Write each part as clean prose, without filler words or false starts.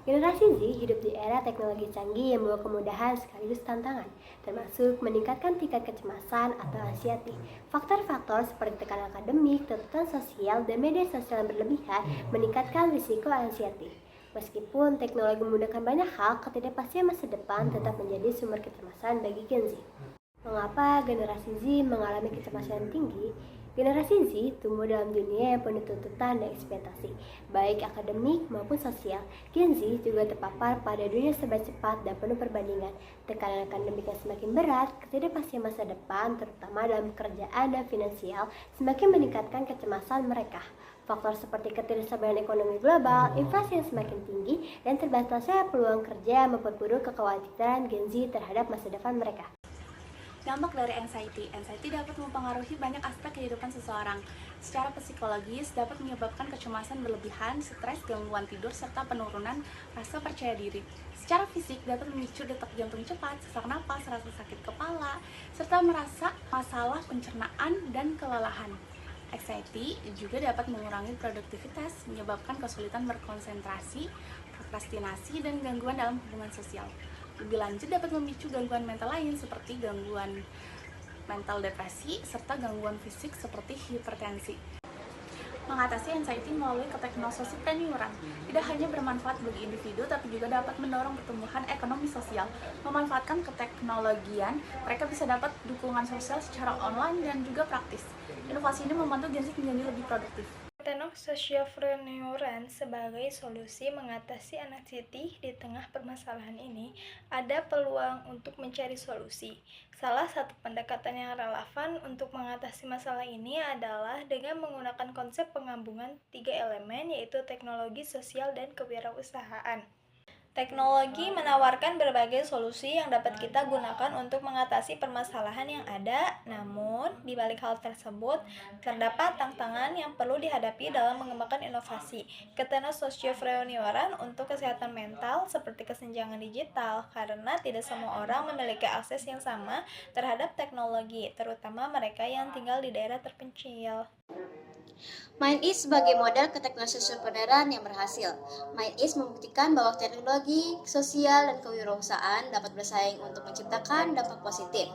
Generasi Z hidup di era teknologi canggih yang membawa kemudahan sekaligus tantangan, termasuk meningkatkan tingkat kecemasan atau anxiety. Faktor-faktor seperti tekanan akademik, tuntutan sosial, dan media sosial yang berlebihan meningkatkan risiko anxiety. Meskipun teknologi memudahkan banyak hal, ketidakpastian masa depan tetap menjadi sumber kecemasan bagi Gen Z. Mengapa generasi Z mengalami kecemasan tinggi? Generasi Z tumbuh dalam dunia yang penuh tuntutan dan ekspektasi, baik akademik maupun sosial. Gen Z juga terpapar pada dunia serba cepat dan penuh perbandingan. Tekanan akademik yang semakin berat, ketidakpastian masa depan, terutama dalam pekerjaan dan finansial, semakin meningkatkan kecemasan mereka. Faktor seperti ketidakstabilan ekonomi global, inflasi yang semakin tinggi, dan terbatasnya peluang kerja memperburuk kekhawatiran Gen Z terhadap masa depan mereka. Dampak dari anxiety. Anxiety dapat mempengaruhi banyak aspek kehidupan seseorang. Secara psikologis dapat menyebabkan kecemasan berlebihan, stres, gangguan tidur, serta penurunan rasa percaya diri. Secara fisik dapat memicu detak jantung cepat, sesak napas, rasa sakit kepala, serta merasa masalah pencernaan dan kelelahan. Anxiety juga dapat mengurangi produktivitas, menyebabkan kesulitan berkonsentrasi, prokrastinasi, dan gangguan dalam hubungan sosial. Lebih lanjut dapat memicu gangguan mental lain seperti gangguan mental depresi serta gangguan fisik seperti hipertensi. Mengatasi anxiety melalui keteknososialpreneuran tidak hanya bermanfaat bagi individu tapi juga dapat mendorong pertumbuhan ekonomi sosial. Memanfaatkan keteknologian, mereka bisa dapat dukungan sosial secara online dan juga praktis. Inovasi ini membantu Gen Z menjadi lebih produktif. Teknososialpreneuran sebagai solusi mengatasi anxiety di tengah permasalahan ini ada peluang untuk mencari solusi. Salah satu pendekatan yang relevan untuk mengatasi masalah ini adalah dengan menggunakan konsep penggabungan 3 elemen yaitu teknologi, sosial, dan kewirausahaan. Teknologi menawarkan berbagai solusi yang dapat kita gunakan untuk mengatasi permasalahan yang ada, namun di balik hal tersebut terdapat tantangan yang perlu dihadapi dalam mengembangkan inovasi. Teknososialpreneuran untuk kesehatan mental seperti kesenjangan digital, karena tidak semua orang memiliki akses yang sama terhadap teknologi, terutama mereka yang tinggal di daerah terpencil. MindEase sebagai model keteknososialpreneuran yang berhasil. MindEase membuktikan bahwa teknologi, sosial, dan kewirausahaan dapat bersaing untuk menciptakan dampak positif.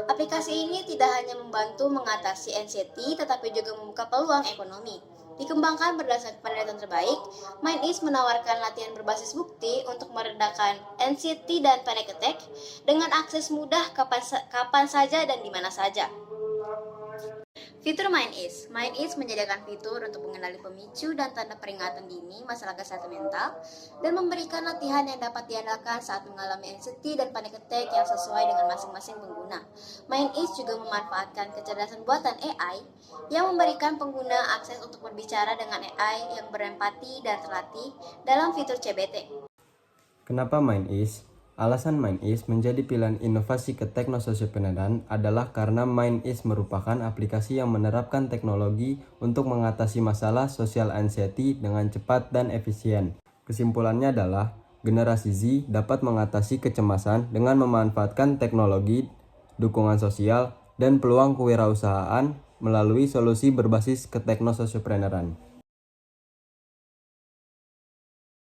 Aplikasi ini tidak hanya membantu mengatasi anxiety, tetapi juga membuka peluang ekonomi. Dikembangkan berdasarkan penelitian terbaik, MindEase menawarkan latihan berbasis bukti untuk meredakan anxiety dan panic attack dengan akses mudah kapan saja dan di mana saja. Fitur MindEase menyediakan fitur untuk mengenali pemicu dan tanda peringatan dini masalah kesehatan mental dan memberikan latihan yang dapat diandalkan saat mengalami anxiety dan panic attack yang sesuai dengan masing-masing pengguna. MindEase juga memanfaatkan kecerdasan buatan AI yang memberikan pengguna akses untuk berbicara dengan AI yang berempati dan terlatih dalam fitur CBT. Kenapa MindEase? Alasan MindEase menjadi pilihan inovasi keteknososialpreneuran adalah karena MindEase merupakan aplikasi yang menerapkan teknologi untuk mengatasi masalah social anxiety dengan cepat dan efisien. Kesimpulannya adalah, generasi Z dapat mengatasi kecemasan dengan memanfaatkan teknologi, dukungan sosial, dan peluang kewirausahaan melalui solusi berbasis keteknososialpreneuran.